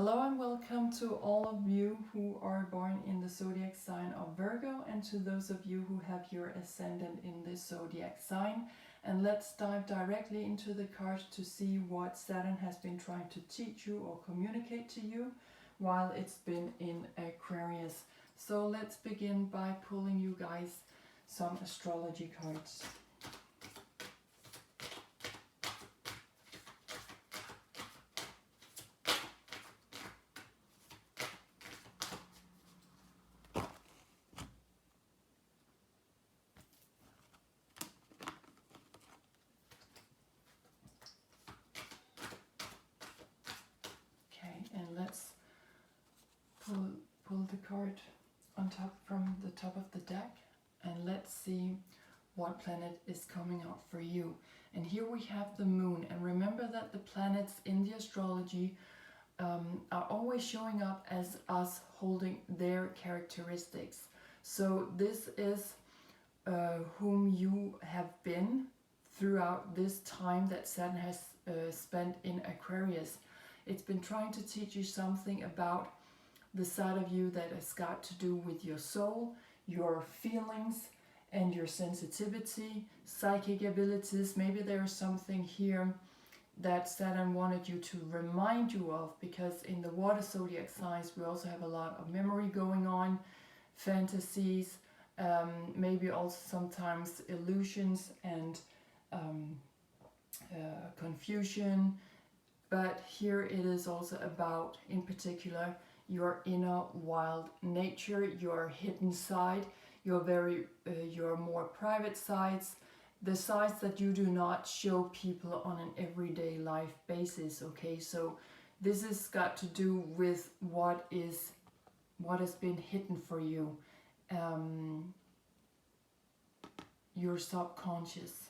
Hello and welcome to all of you who are born in the zodiac sign of Virgo, and to those of you who have your ascendant in this zodiac sign. And let's dive directly into the cards to see what Saturn has been trying to teach you or communicate to you while it's been in Aquarius. So let's begin by pulling you guys some astrology cards. And let's pull the card on top from the top of the deck, and let's see what planet is coming out for you. And here we have the moon, and remember that the planets in the astrology are always showing up as us holding their characteristics. So this is whom you have been throughout this time that Saturn has spent in Aquarius. It's been trying to teach you something about the side of you that has got to do with your soul, your feelings, and your sensitivity, psychic abilities. Maybe there's something here that Saturn wanted you to remind you of, because in the water zodiac signs we also have a lot of memory going on, fantasies, maybe also sometimes illusions and confusion. But here it is also about, in particular, your inner wild nature, your hidden side, your more private sides, the sides that you do not show people on an everyday life basis. Okay, so this has got to do with what has been hidden for you, your subconscious.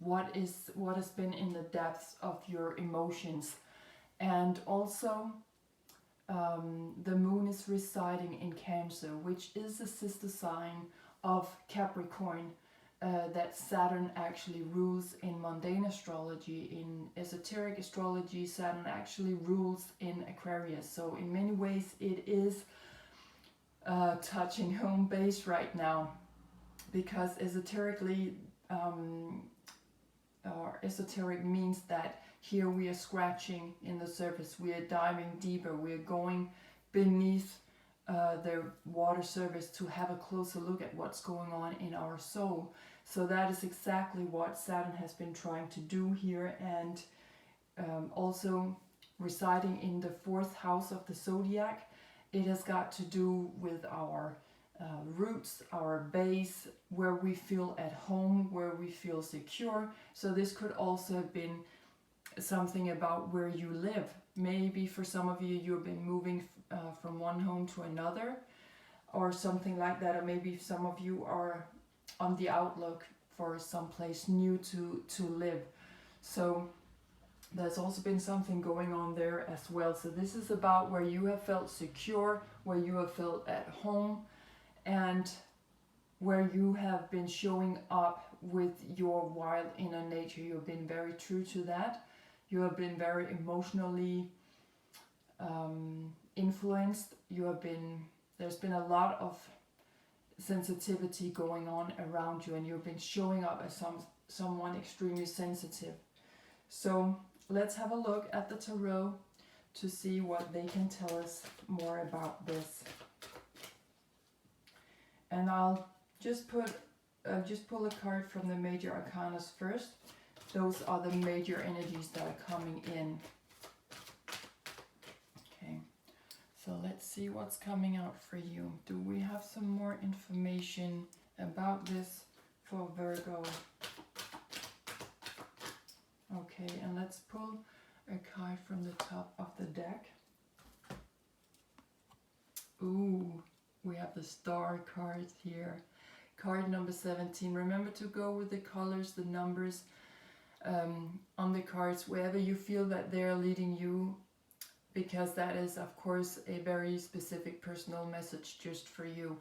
What has been in the depths of your emotions. And also the moon is residing in Cancer, which is a sister sign of Capricorn, that Saturn actually rules in mundane astrology. In esoteric astrology, Saturn actually rules in Aquarius. So in many ways it is touching home base right now, because esoterically esoteric means that here we are scratching in the surface, we are diving deeper, we are going beneath the water surface to have a closer look at what's going on in our soul. So that is exactly what Saturn has been trying to do here, and also residing in the 4th house of the zodiac, it has got to do with our roots, our base, where we feel at home, where we feel secure. So this could also have been something about where you live. Maybe for some of you, you've been moving from one home to another, or something like that. Or maybe some of you are on the outlook for someplace new to live. So there's also been something going on there as well. So this is about where you have felt secure, where you have felt at home, and where you have been showing up with your wild inner nature. You've been very true to that. You have been very emotionally influenced. There's been a lot of sensitivity going on around you, and you've been showing up as someone extremely sensitive. So let's have a look at the tarot to see what they can tell us more about this. And I'll just pull a card from the major arcanas first. Those are the major energies that are coming in. Okay, so let's see what's coming out for you. Do we have some more information about this for Virgo? Okay, and let's pull a card from the top of the deck. Ooh, we have the star card here. Card number 17. Remember to go with the colors, the numbers on the cards, wherever you feel that they're leading you, because that is, of course, a very specific personal message just for you.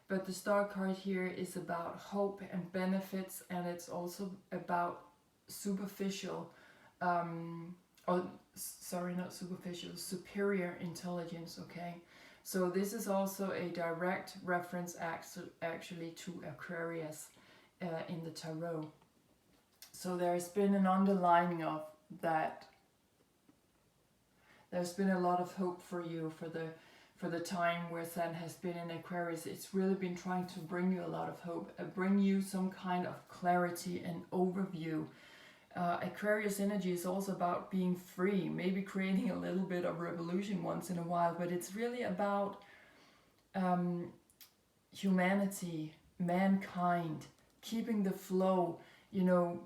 But the star card here is about hope and benefits, and it's also about superficial oh, sorry, not superficial, superior intelligence, okay? So this is also a direct reference actually to Aquarius in the tarot. So there's been an underlining of that. There's been a lot of hope for you for the time where Saturn has been in Aquarius. It's really been trying to bring you a lot of hope, bring you some kind of clarity and overview. Aquarius energy is also about being free, maybe creating a little bit of revolution once in a while, but it's really about humanity, mankind, keeping the flow, you know.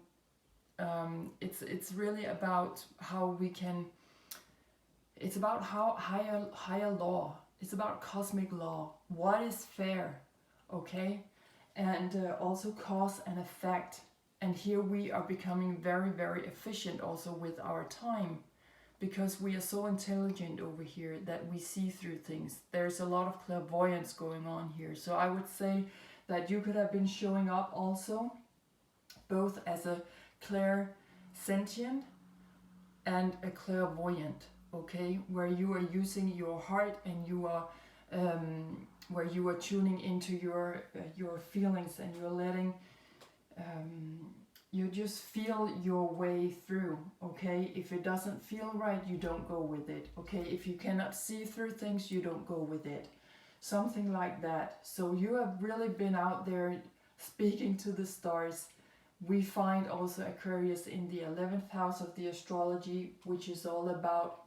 It's really about how we can, it's about how higher law, it's about cosmic law, what is fair, okay, and also cause and effect. And here we are becoming very, very efficient also with our time, because we are so intelligent over here that we see through things. There's a lot of clairvoyance going on here. So I would say that you could have been showing up also both as a clairsentient and a clairvoyant, okay, where you are using your heart and you are where you are tuning into your feelings, and you're letting you just feel your way through, okay? If it doesn't feel right, you don't go with it, okay? If you cannot see through things, you don't go with it. Something like that. So you have really been out there speaking to the stars. We find also Aquarius in the 11th house of the astrology, which is all about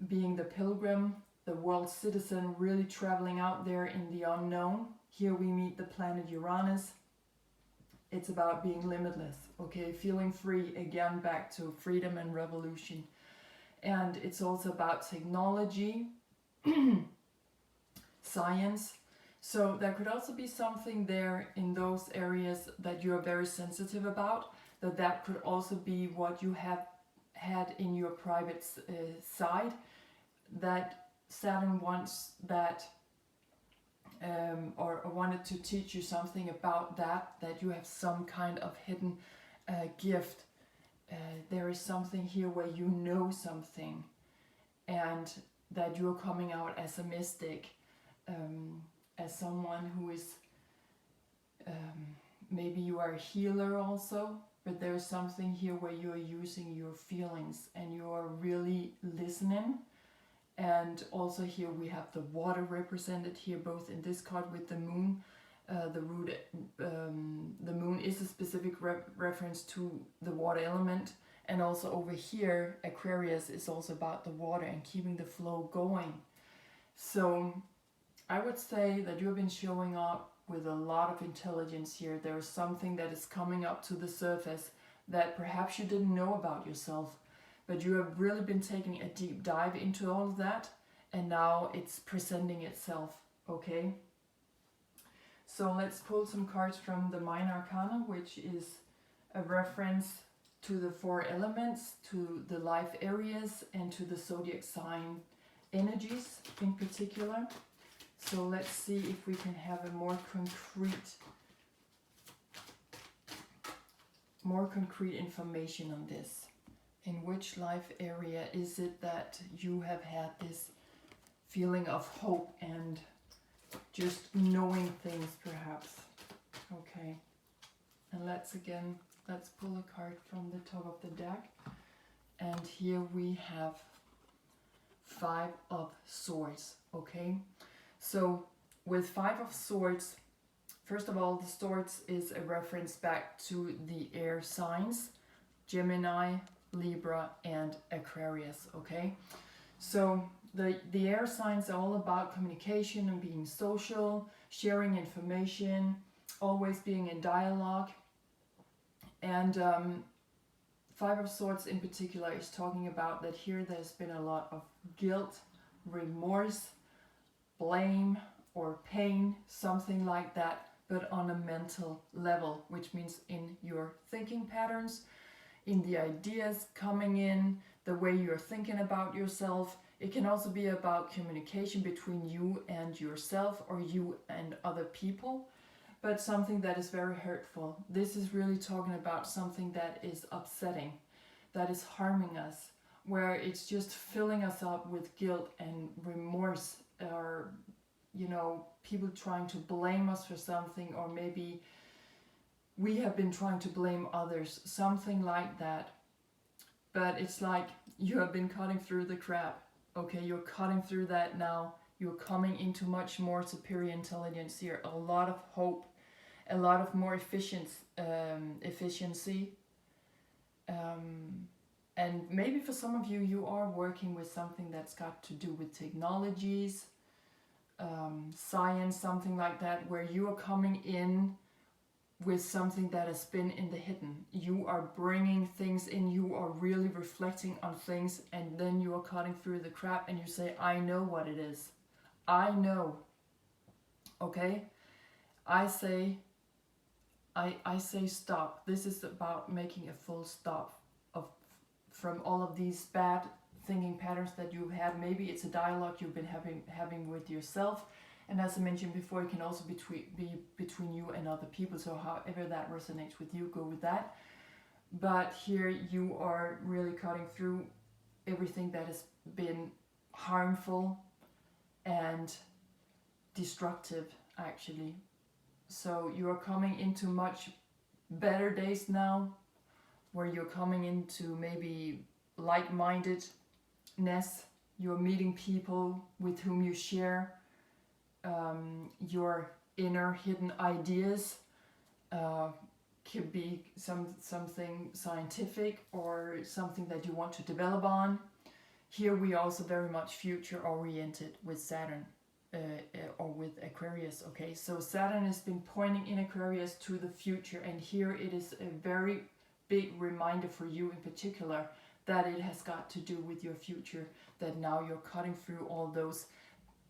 being the pilgrim, the world citizen, really traveling out there in the unknown. Here we meet the planet Uranus. It's about being limitless, okay? Feeling free, again, back to freedom and revolution. And it's also about technology, science. So there could also be something there in those areas that you are very sensitive about, that could also be what you have had in your private side, that Saturn wants that, or wanted to teach you something about that you have some kind of hidden gift. There is something here where you know something, and that you're coming out as a mystic, as someone who is, maybe you are a healer also, but there's something here where you are using your feelings and you are really listening. And also here we have the water represented here, both in this card with the moon. The moon is a specific reference to the water element, and also over here Aquarius is also about the water and keeping the flow going. So I would say that you have been showing up with a lot of intelligence here. There is something that is coming up to the surface that perhaps you didn't know about yourself, but you have really been taking a deep dive into all of that, and now it's presenting itself, okay? So let's pull some cards from the Minor Arcana, which is a reference to the 4 elements, to the life areas, and to the zodiac sign energies in particular. So let's see if we can have a more concrete information on this. In which life area is it that you have had this feeling of hope and just knowing things, perhaps? Okay. And let's pull a card from the top of the deck. And here we have 5 of Swords, okay? So with 5 of Swords, first of all, the Swords is a reference back to the air signs, Gemini, Libra and Aquarius, okay? So the air signs are all about communication and being social, sharing information, always being in dialogue. And 5 of Swords in particular is talking about that here there's been a lot of guilt, remorse, blame or pain, something like that, but on a mental level, which means in your thinking patterns, in the ideas coming in, the way you're thinking about yourself. It can also be about communication between you and yourself, or you and other people, but something that is very hurtful. This is really talking about something that is upsetting, that is harming us, where it's just filling us up with guilt and remorse, or you know, people trying to blame us for something, or maybe we have been trying to blame others, something like that. But it's like you have been cutting through the crap. Okay, you're cutting through that now. You're coming into much more superior intelligence here. A lot of hope, a lot of more efficiency. And maybe for some of you, you are working with something that's got to do with technologies, science, something like that, where you are coming in with something that has been in the hidden. You are bringing things in, you are really reflecting on things, and then you are cutting through the crap and you say, I know what it is. I know. Okay? I say stop. This is about making a full stop from all of these bad thinking patterns that you've had. Maybe it's a dialogue you've been having with yourself. And as I mentioned before, it can also be between you and other people. So however that resonates with you, go with that. But here you are really cutting through everything that has been harmful and destructive, actually. So you are coming into much better days now, where you're coming into maybe like-mindedness. You're meeting people with whom you share your inner hidden ideas. Could be something scientific or something that you want to develop on. Here we are also very much future oriented with Saturn or with Aquarius. Okay, so Saturn has been pointing in Aquarius to the future, and here it is a very big reminder for you in particular that it has got to do with your future, that now you're cutting through all those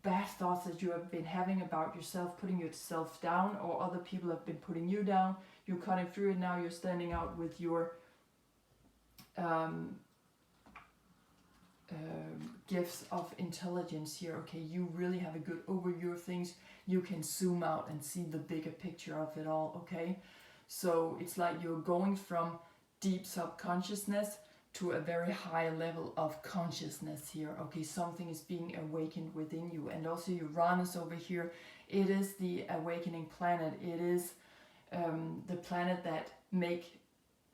bad thoughts that you have been having about yourself, putting yourself down, or other people have been putting you down. You're cutting through it now. You're standing out with your gifts of intelligence here. Okay, you really have a good overview of things. You can zoom out and see the bigger picture of it all. Okay, so it's like you're going from deep subconsciousness to a very high level of consciousness here. Okay, something is being awakened within you. And also Uranus over here, it is the awakening planet. It is the planet that make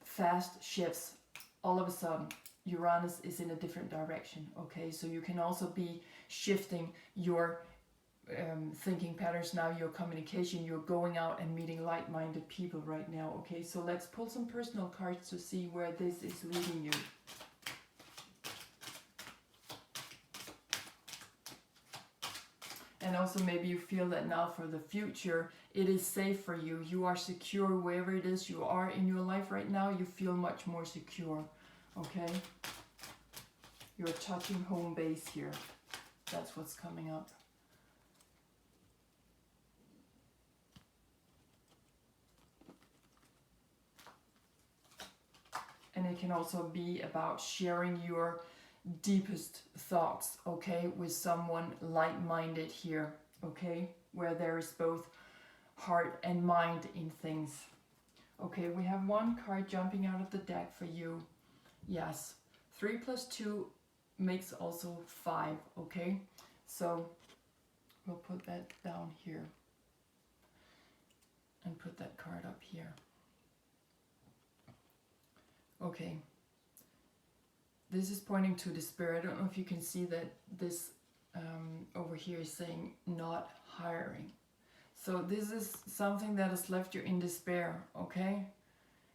fast shifts. All of a sudden, Uranus is in a different direction. Okay, so you can also be shifting your thinking patterns now, your communication. You're going out and meeting like-minded people right now. Okay, so let's pull some personal cards to see where this is leading you. And also maybe you feel that now for the future it is safe for you. You are secure wherever it is you are in your life right now. You feel much more secure. Okay, you're touching home base here. That's what's coming up. And it can also be about sharing your deepest thoughts, okay, with someone like-minded here, okay, where there is both heart and mind in things. Okay, we have one card jumping out of the deck for you. Yes, 3 plus 2 makes also 5, okay, so we'll put that down here and put that card up here. Okay, this is pointing to despair. I don't know if you can see that this over here is saying not hiring. So this is something that has left you in despair, okay?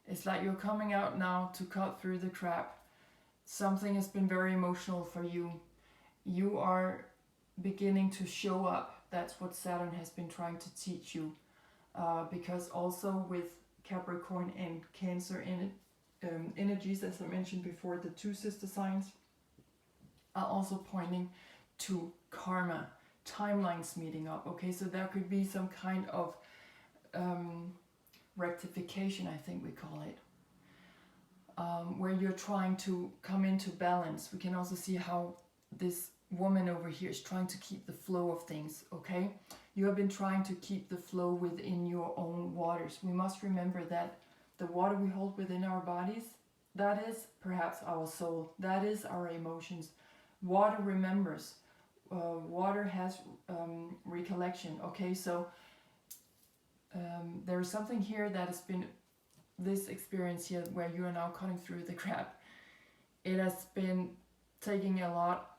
It's like you're coming out now to cut through the crap. Something has been very emotional for you. You are beginning to show up. That's what Saturn has been trying to teach you. Because also with Capricorn and Cancer in it, energies, as I mentioned before, the two sister signs are also pointing to karma, timelines meeting up. Okay, so there could be some kind of rectification, I think we call it, where you're trying to come into balance. We can also see how this woman over here is trying to keep the flow of things. Okay, you have been trying to keep the flow within your own waters. We must remember that the water we hold within our bodies, that is perhaps our soul, that is our emotions. Water remembers, water has recollection. Okay, so there's something here that has been, this experience here where you are now cutting through the crap, it has been taking a lot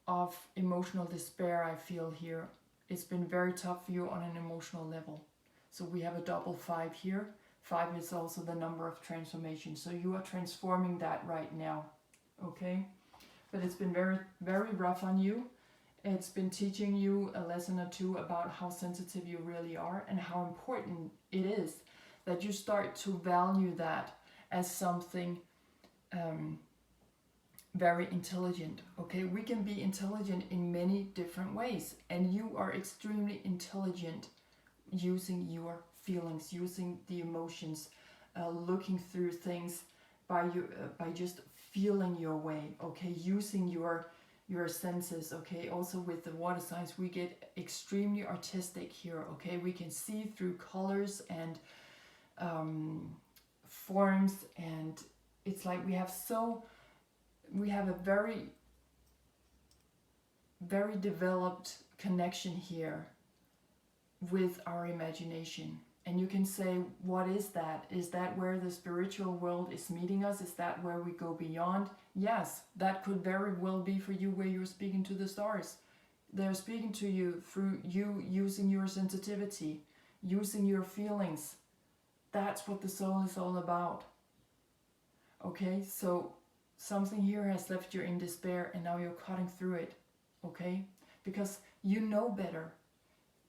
of emotional despair, I feel here. It's been very tough for you on an emotional level. So we have a double 5 here. 5 is also the number of transformation. So you are transforming that right now. Okay? But it's been very, very rough on you. It's been teaching you a lesson or two about how sensitive you really are and how important it is that you start to value that as something very intelligent. Okay, we can be intelligent in many different ways, and you are extremely intelligent using your feelings, using the emotions, looking through things by just feeling your way. Okay, using your senses. Okay, also with the water signs we get extremely artistic here. Okay, we can see through colors and forms, and it's like we have a very, very developed connection here with our imagination. And you can say, what is that? Is that where the spiritual world is meeting us? Is that where we go beyond? Yes, that could very well be for you, where you're speaking to the stars. They're speaking to you through you using your sensitivity, using your feelings. That's what the soul is all about. Okay, so something here has left you in despair, and now you're cutting through it. Okay, because you know better.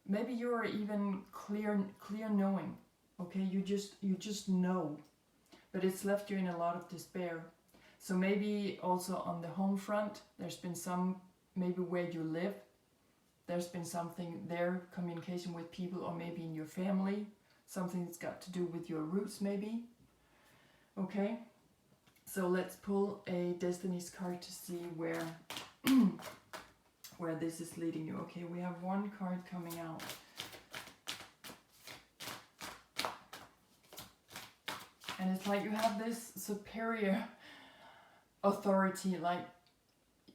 Maybe you're even clear knowing. Okay, you just know, but it's left you in a lot of despair. So maybe also on the home front, there's been some, maybe where you live, there's been something there, communication with people, or maybe in your family, something that's got to do with your roots maybe. Okay, so let's pull a Destiny's card to see where where this is leading you. Okay, we have one card coming out. And it's like you have this superior authority, like,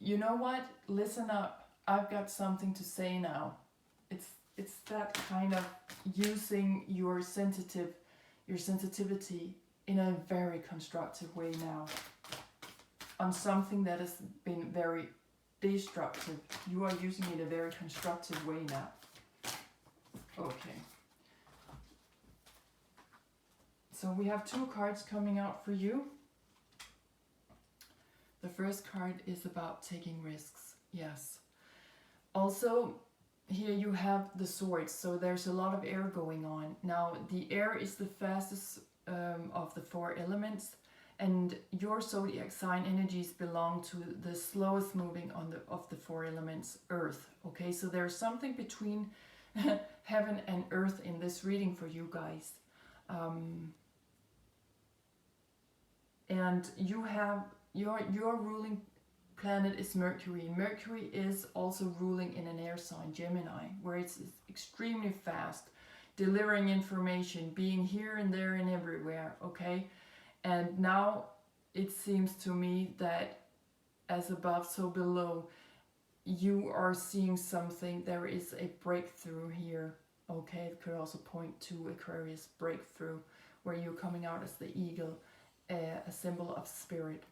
you know what? Listen up. I've got something to say now. It's that kind of using your sensitivity in a very constructive way now on something that has been very destructive. You are using it in a very constructive way now. Okay. So we have 2 cards coming out for you. The first card is about taking risks. Yes. Also, here you have the swords. So there's a lot of air going on. Now, the air is the fastest of the 4 elements. And your zodiac sign energies belong to the slowest moving of the 4 elements, Earth. Okay, so there's something between heaven and earth in this reading for you guys. And you have your ruling planet is Mercury. Mercury is also ruling in an air sign, Gemini, where it's extremely fast, delivering information, being here and there and everywhere. Okay. And now it seems to me that as above, so below, you are seeing something. There is a breakthrough here. Okay, it could also point to Aquarius breakthrough, where you're coming out as the eagle, a symbol of spirit.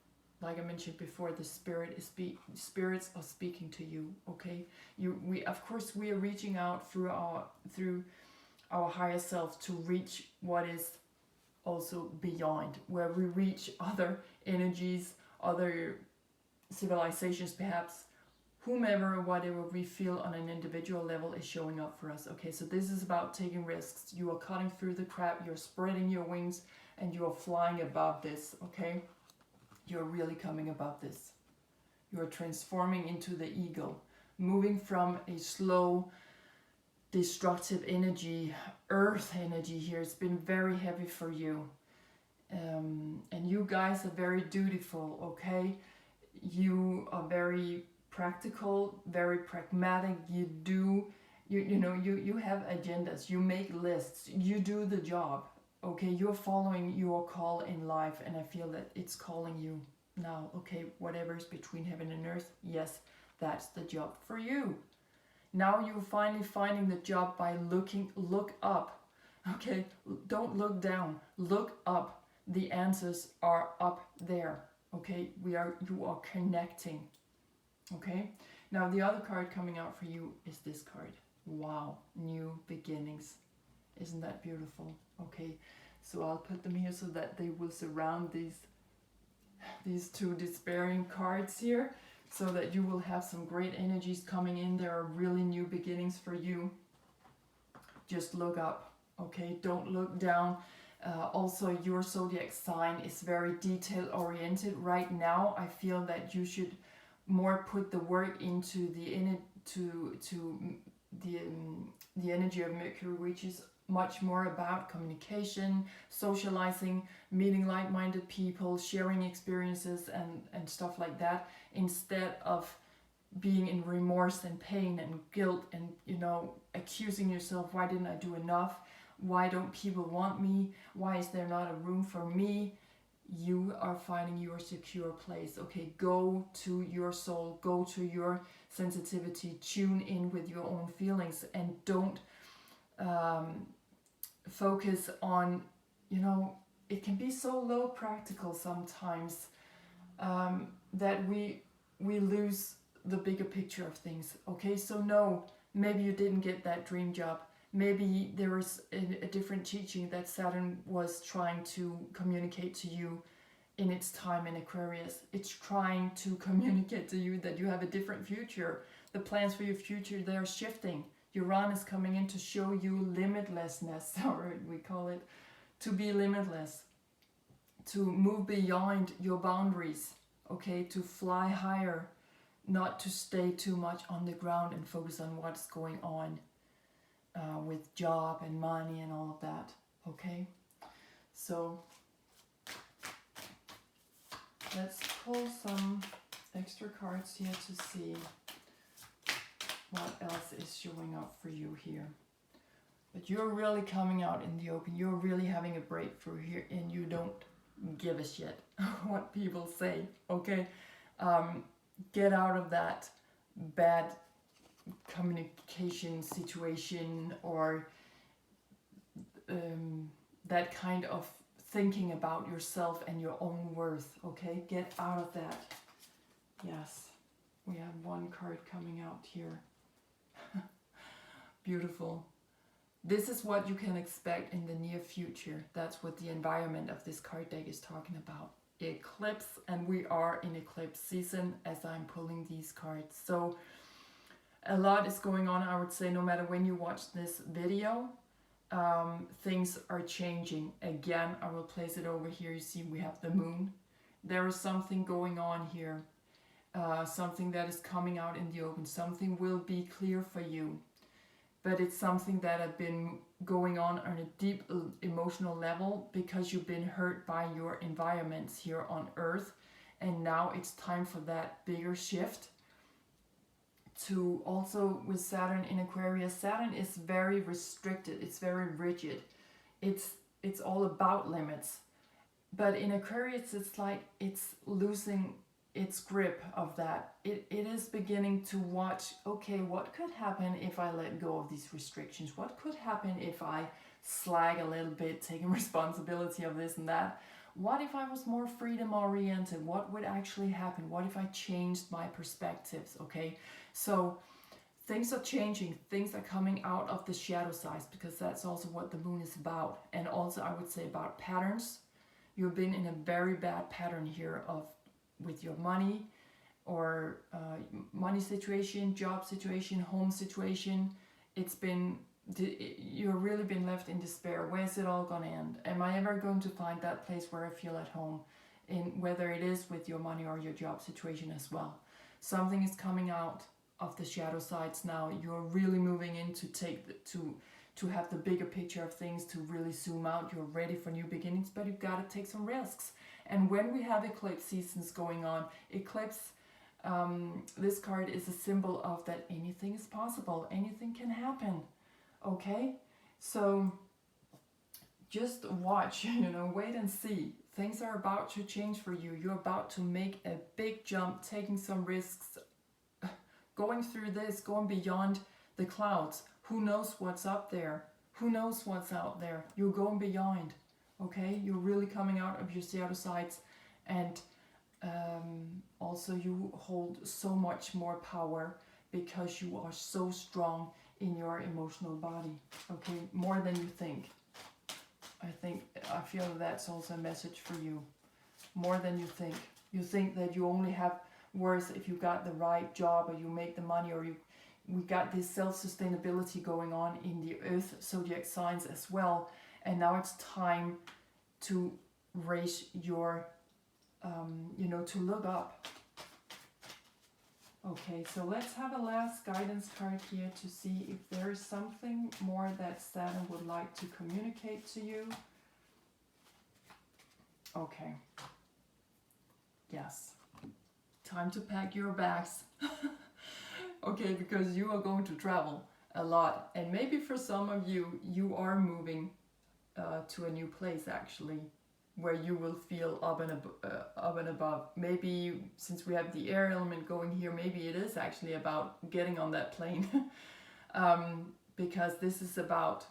Like I mentioned before, the spirits are speaking to you. Okay, we are reaching out through our higher self to reach what is also beyond, where we reach other energies, other civilizations perhaps, whomever, whatever we feel on an individual level is showing up for us. Okay, so this is about taking risks. You are cutting through the crap, you're spreading your wings, and you are flying above this. Okay, you're really coming above this. You are transforming into the eagle, moving from a slow, destructive energy, earth energy here. It's been very heavy for you, and you guys are very dutiful. Okay, you are very practical, very pragmatic. You have agendas, you make lists, you do the job. Okay, you're following your call in life, and I feel that it's calling you now. Okay, whatever's between heaven and earth, yes, that's the job for you. Now you're finally finding the job by look up. Okay, don't look down, look up. The answers are up there. Okay, you are connecting. Okay, now the other card coming out for you is this card. Wow, new beginnings. Isn't that beautiful? Okay, so I'll put them here so that they will surround these two despairing cards here, so that you will have some great energies coming in. There are really new beginnings for you. Just look up, okay? Don't look down. Also, your zodiac sign is very detail oriented right now. I feel that you should more put the work into the energy of Mercury, which is much more about communication, socializing, meeting like-minded people, sharing experiences and stuff like that, instead of being in remorse and pain and guilt and, you know, accusing yourself. Why didn't I do enough? Why don't people want me? Why is there not a room for me? You are finding your secure place. Okay, go to your soul, go to your sensitivity, tune in with your own feelings, and don't focus on, you know, it can be so low practical sometimes that we lose the bigger picture of things. Okay, so no, maybe you didn't get that dream job. Maybe there was a different teaching that Saturn was trying to communicate to you in its time in Aquarius. It's trying to communicate to you that you have a different future. The plans for your future, they're shifting. Uranus coming in to show you limitlessness, or we call it to be limitless, to move beyond your boundaries, okay, to fly higher, not to stay too much on the ground and focus on what's going on with job and money and all of that, okay? So let's pull some extra cards here to see what else is showing up for you here. But you're really coming out in the open. You're really having a breakthrough here, and you don't give a shit what people say, okay? Get out of that bad communication situation, or that kind of thinking about yourself and your own worth, okay? Get out of that. Yes, we have one card coming out here. Beautiful. This is what you can expect in the near future. That's what the environment of this card deck is talking about. Eclipse, and we are in eclipse season as I'm pulling these cards. So a lot is going on, I would say, no matter when you watch this video. Things are changing. Again, I will place it over here. You see we have the moon. There is something going on here. Something that is coming out in the open. Something will be clear for you. But it's something that has been going on a deep emotional level because you've been hurt by your environments here on Earth. And now it's time for that bigger shift. To also with Saturn in Aquarius, Saturn is very restricted. It's very rigid. It's all about limits. But in Aquarius, it's like it's losing its grip of that. It is beginning to watch, okay, what could happen if I let go of these restrictions? What could happen if I slag a little bit, taking responsibility of this and that? What if I was more freedom oriented? What would actually happen? What if I changed my perspectives? Okay, so things are changing. Things are coming out of the shadow sides, because that's also what the moon is about. And also I would say about patterns. You've been in a very bad pattern here of with your money, or money situation, job situation, home situation. You've really been left in despair. Where's it all gonna end? Am I ever going to find that place where I feel at home, in whether it is with your money or your job situation as well? Something is coming out of the shadow sides now. You're really moving in to have the bigger picture of things, to really zoom out. You're ready for new beginnings, but you've got to take some risks. And when we have eclipse seasons going on, eclipse, this card is a symbol of that anything is possible, anything can happen, okay? So just watch, you know, wait and see. Things are about to change for you. You're about to make a big jump, taking some risks, going through this, going beyond the clouds. Who knows what's up there? Who knows what's out there? You're going beyond, okay? You're really coming out of your shadow sides, and also you hold so much more power because you are so strong in your emotional body, okay? More than you think. I feel that's also a message for you. More than you think. You think that you only have worth if you got the right job, or you make the money, or we got this self-sustainability going on in the Earth zodiac signs as well. And now it's time to raise your, you know, to look up. Okay, so let's have a last guidance card here to see if there is something more that Saturn would like to communicate to you. Okay. Yes. Time to pack your bags. Okay, because you are going to travel a lot. And maybe for some of you, you are moving to a new place actually, where you will feel up and above. Maybe since we have the air element going here, maybe it is actually about getting on that plane. Because this is about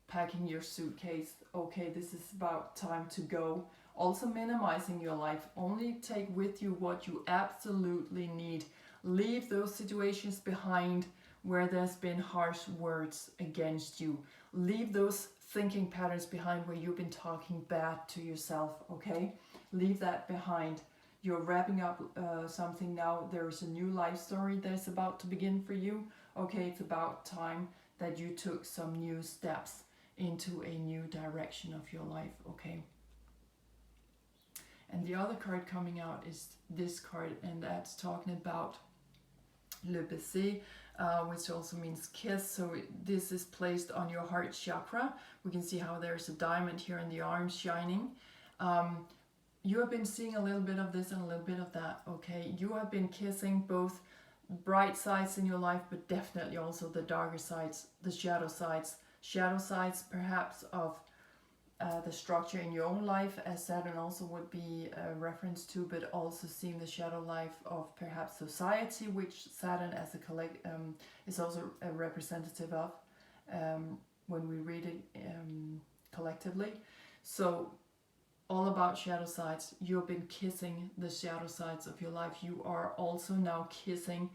packing your suitcase. Okay, this is about time to go. Also minimizing your life. Only take with you what you absolutely need. Leave those situations behind where there's been harsh words against you. Leave those thinking patterns behind where you've been talking bad to yourself, okay? Leave that behind. You're wrapping up something now. There's a new life story that's about to begin for you. Okay, it's about time that you took some new steps into a new direction of your life, okay? And the other card coming out is this card, and that's talking about le baiser, which also means kiss. So this is placed on your heart chakra. We can see how there's a diamond here in the arm shining. You have been seeing a little bit of this and a little bit of that, okay? You have been kissing both bright sides in your life, but definitely also the darker sides, the shadow sides. Shadow sides perhaps of the structure in your own life, as Saturn also would be a reference to, but also seeing the shadow life of perhaps society, which Saturn as a is also a representative of when we read it collectively. So all about shadow sides. You've been kissing the shadow sides of your life. You are also now kissing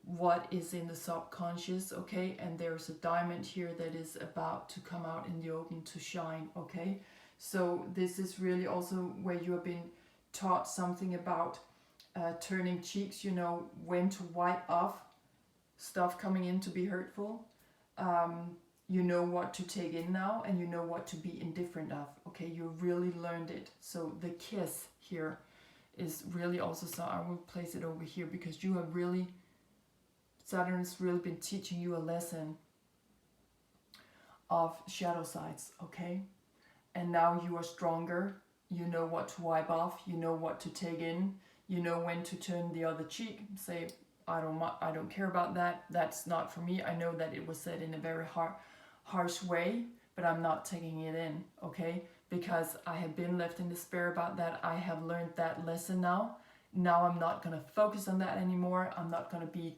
what is in the subconscious, okay? And there's a diamond here that is about to come out in the open to shine, okay? So this is really also where you have been taught something about turning cheeks, you know, when to wipe off stuff coming in to be hurtful. You know what to take in now, and you know what to be indifferent of, okay? You really learned it. So the kiss here is really also, so I will place it over here because you have really, Saturn's really been teaching you a lesson of shadow sides, okay? And now you are stronger. You know what to wipe off. You know what to take in. You know when to turn the other cheek. Say, I don't care about that. That's not for me. I know that it was said in a very harsh way, but I'm not taking it in, okay? Because I have been left in despair about that. I have learned that lesson now. Now I'm not going to focus on that anymore. I'm not going to be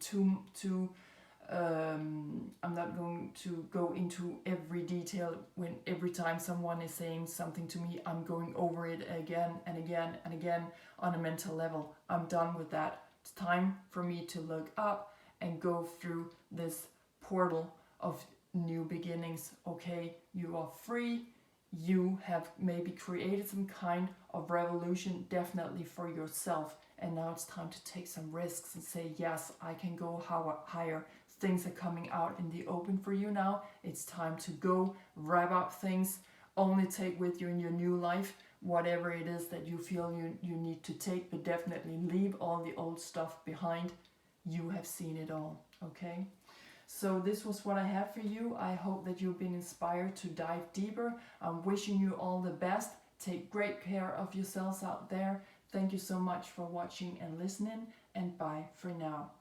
I'm not going to go into every detail when every time someone is saying something to me, I'm going over it again and again and again on a mental level. I'm done with that. It's time for me to look up and go through this portal of new beginnings, okay? You are free. You have maybe created some kind of revolution, definitely for yourself. And now it's time to take some risks and say, yes, I can go higher. Things are coming out in the open for you now. It's time to go wrap up things. Only take with you in your new life whatever it is that you feel you need to take, but definitely leave all the old stuff behind. You have seen it all, okay? So this was what I have for you. I hope that you've been inspired to dive deeper. I'm wishing you all the best. Take great care of yourselves out there. Thank you so much for watching and listening, and bye for now.